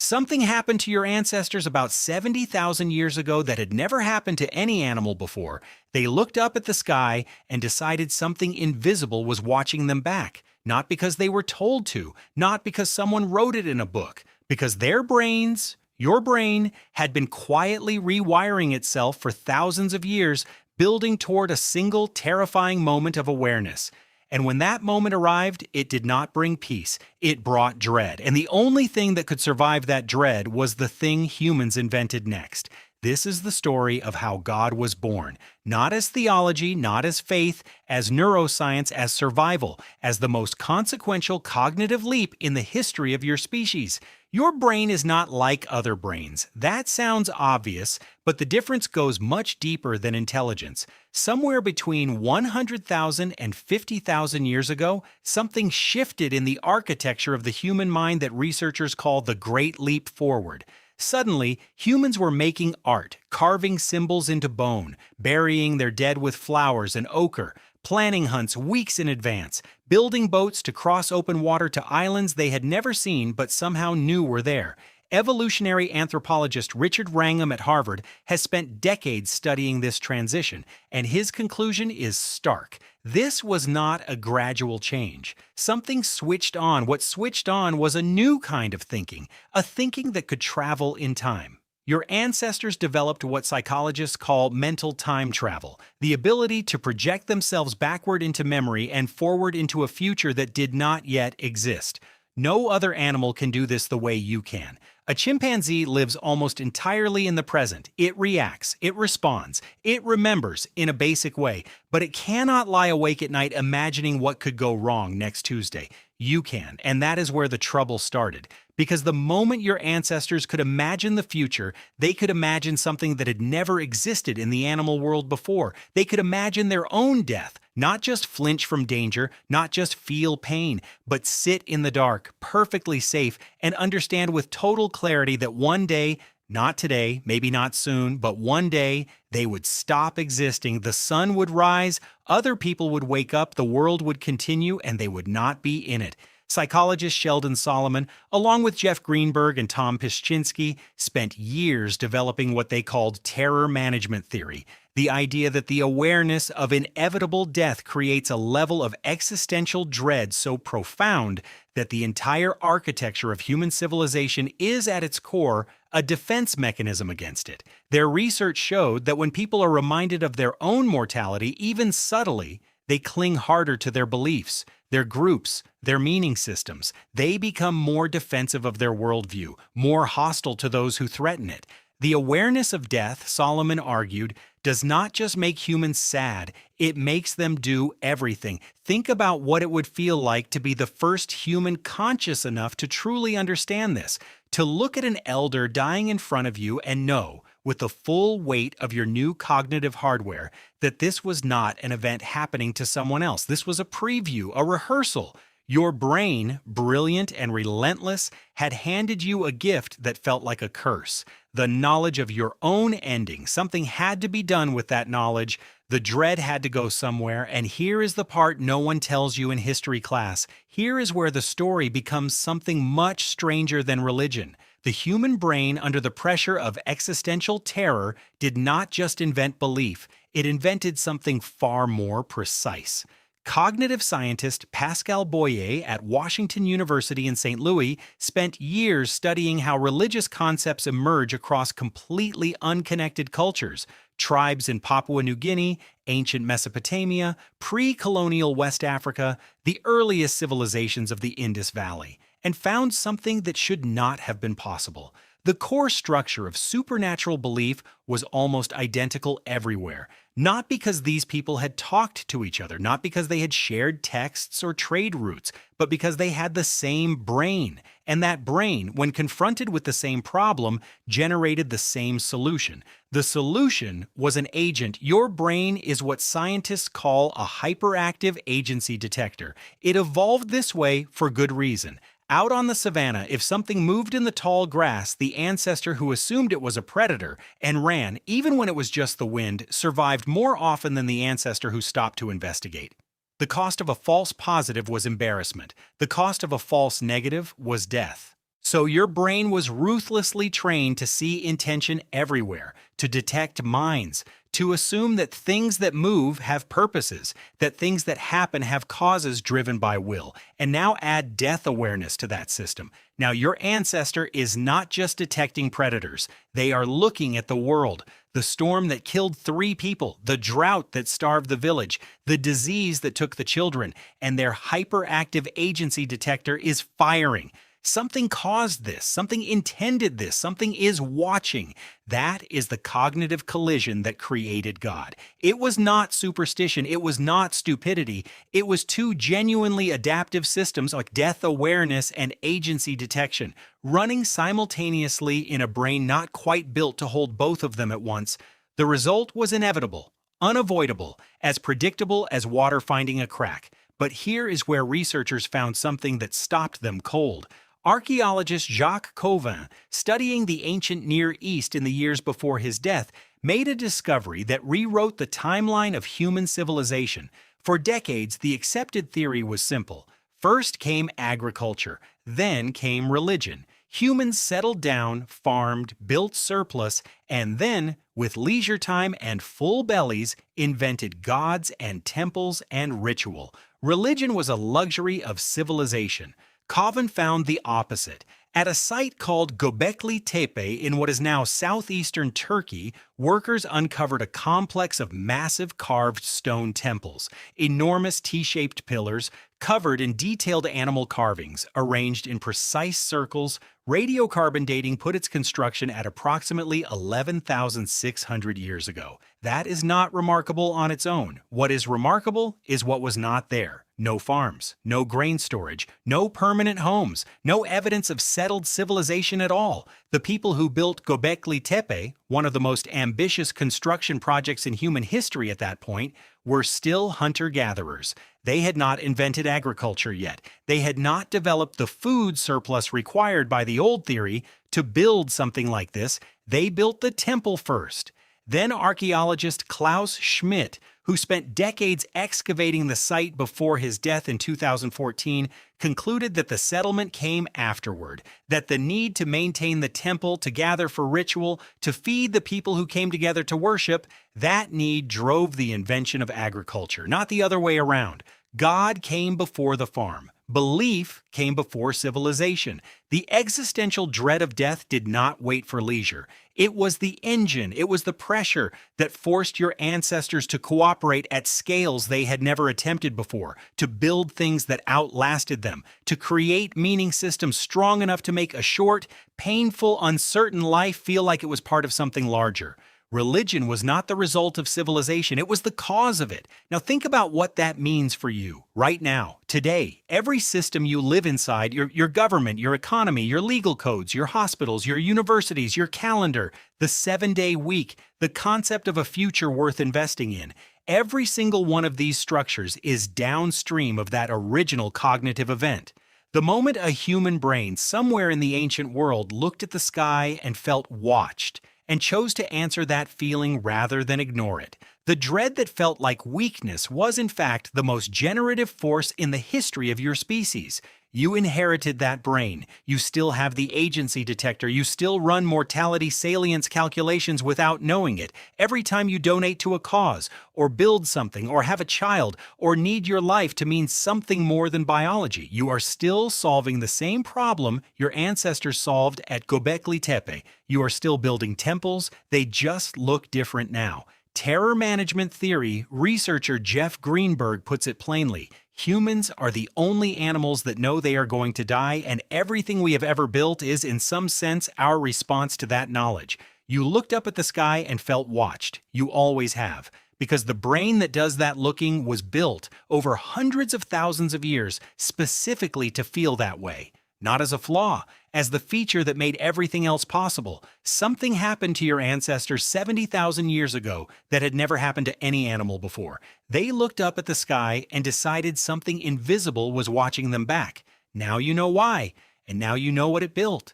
Something happened to your ancestors about 70,000 years ago that had never happened to any animal before. They looked up at the sky and decided something invisible was watching them back. Not because they were told to, not because someone wrote it in a book, because their brains, your brain, had been quietly rewiring itself for thousands of years, building toward a single terrifying moment of awareness. And when that moment arrived, it did not bring peace. It brought dread. And the only thing that could survive that dread was the thing humans invented next. This is the story of how God was born, not as theology, not as faith, as neuroscience, as survival, as the most consequential cognitive leap in the history of your species. Your brain is not like other brains. That sounds obvious, but the difference goes much deeper than intelligence. Somewhere between 100,000 and 50,000 years ago, something shifted in the architecture of the human mind that researchers call the Great Leap Forward. Suddenly, humans were making art, carving symbols into bone, burying their dead with flowers and ochre, planning hunts weeks in advance, building boats to cross open water to islands they had never seen but somehow knew were there. Evolutionary anthropologist Richard Wrangham at Harvard has spent decades studying this transition, and his conclusion is stark. This was not a gradual change. Something switched on. What switched on was a new kind of thinking, a thinking that could travel in time. Your ancestors developed what psychologists call mental time travel, the ability to project themselves backward into memory and forward into a future that did not yet exist. No other animal can do this the way you can. A chimpanzee lives almost entirely in the present. It reacts, it responds, it remembers in a basic way, but it cannot lie awake at night imagining what could go wrong next Tuesday. You can, and that is where the trouble started. Because the moment your ancestors could imagine the future, they could imagine something that had never existed in the animal world before. They could imagine their own death, not just flinch from danger, not just feel pain, but sit in the dark, perfectly safe, and understand with total clarity that one day, not today, maybe not soon, but one day, they would stop existing, the sun would rise, other people would wake up, the world would continue, and they would not be in it. Psychologist Sheldon Solomon, along with Jeff Greenberg and Tom Piszczynski, spent years developing what they called terror management theory, the idea that the awareness of inevitable death creates a level of existential dread so profound that the entire architecture of human civilization is at its core a defense mechanism against it. Their research showed that when people are reminded of their own mortality, even subtly, they cling harder to their beliefs, their groups, their meaning systems. They become more defensive of their worldview, more hostile to those who threaten it. The awareness of death, Solomon argued, does not just make humans sad, it makes them do everything. Think about what it would feel like to be the first human conscious enough to truly understand this, to look at an elder dying in front of you and know, with the full weight of your new cognitive hardware, that this was not an event happening to someone else. This was a preview, a rehearsal. Your brain, brilliant and relentless, had handed you a gift that felt like a curse. The knowledge of your own ending. Something had to be done with that knowledge. The dread had to go somewhere, and here is the part no one tells you in history class. Here is where the story becomes something much stranger than religion. The human brain, under the pressure of existential terror, did not just invent belief. It invented something far more precise. Cognitive scientist Pascal Boyer at Washington University in St. Louis spent years studying how religious concepts emerge across completely unconnected cultures. Tribes in Papua New Guinea, ancient Mesopotamia, pre-colonial West Africa, the earliest civilizations of the Indus Valley, and found something that should not have been possible. The core structure of supernatural belief was almost identical everywhere, not because these people had talked to each other, not because they had shared texts or trade routes, but because they had the same brain. And that brain, when confronted with the same problem, generated the same solution. The solution was an agent. Your brain is what scientists call a hyperactive agency detector. It evolved this way for good reason. Out on the savannah, if something moved in the tall grass, the ancestor who assumed it was a predator and ran, even when it was just the wind, survived more often than the ancestor who stopped to investigate. The cost of a false positive was embarrassment. The cost of a false negative was death. So your brain was ruthlessly trained to see intention everywhere, to detect minds, to assume that things that move have purposes, that things that happen have causes driven by will, and now add death awareness to that system. Now your ancestor is not just detecting predators, they are looking at the world. The storm that killed 3 people, the drought that starved the village, the disease that took the children, and their hyperactive agency detector is firing. Something caused this, something intended this, something is watching. That is the cognitive collision that created God. It was not superstition, it was not stupidity, it was two genuinely adaptive systems like death awareness and agency detection, running simultaneously in a brain not quite built to hold both of them at once. The result was inevitable, unavoidable, as predictable as water finding a crack. But here is where researchers found something that stopped them cold. Archaeologist Jacques Cauvin, studying the ancient Near East in the years before his death, made a discovery that rewrote the timeline of human civilization. For decades, the accepted theory was simple. First came agriculture, then came religion. Humans settled down, farmed, built surplus, and then, with leisure time and full bellies, invented gods and temples and ritual. Religion was a luxury of civilization. Cauvin found the opposite. At a site called Göbekli Tepe in what is now southeastern Turkey, workers uncovered a complex of massive carved stone temples, enormous T-shaped pillars covered in detailed animal carvings, arranged in precise circles. Radiocarbon dating put its construction at approximately 11,600 years ago. That is not remarkable on its own. What is remarkable is what was not there. No farms, no grain storage, no permanent homes, no evidence of settled civilization at all. The people who built Göbekli Tepe, one of the most ambitious construction projects in human history at that point, were still hunter-gatherers. They had not invented agriculture yet. They had not developed the food surplus required by the old theory to build something like this. They built the temple first. Then archaeologist Klaus Schmidt, who spent decades excavating the site before his death in 2014, concluded that the settlement came afterward, that the need to maintain the temple, to gather for ritual, to feed the people who came together to worship, that need drove the invention of agriculture, not the other way around. God came before the farm. Belief came before civilization. The existential dread of death did not wait for leisure. It was the engine, it was the pressure that forced your ancestors to cooperate at scales they had never attempted before, to build things that outlasted them, to create meaning systems strong enough to make a short, painful, uncertain life feel like it was part of something larger. Religion was not the result of civilization, it was the cause of it. Now think about what that means for you, right now, today. Every system you live inside, your government, your economy, your legal codes, your hospitals, your universities, your calendar, the 7-day week, the concept of a future worth investing in. Every single one of these structures is downstream of that original cognitive event. The moment a human brain somewhere in the ancient world looked at the sky and felt watched, and chose to answer that feeling rather than ignore it. The dread that felt like weakness was in fact the most generative force in the history of your species. You inherited that brain. You still have the agency detector. You still run mortality salience calculations without knowing it. Every time you donate to a cause, or build something, or have a child, or need your life to mean something more than biology, you are still solving the same problem your ancestors solved at Göbekli Tepe. You are still building temples. They just look different now. Terror management theory researcher Jeff Greenberg puts it plainly. Humans are the only animals that know they are going to die, and everything we have ever built is, in some sense, our response to that knowledge. You looked up at the sky and felt watched. You always have. Because the brain that does that looking was built over hundreds of thousands of years specifically to feel that way. Not as a flaw, as the feature that made everything else possible. Something happened to your ancestors 70,000 years ago that had never happened to any animal before. They looked up at the sky and decided something invisible was watching them back. Now you know why, and now you know what it built.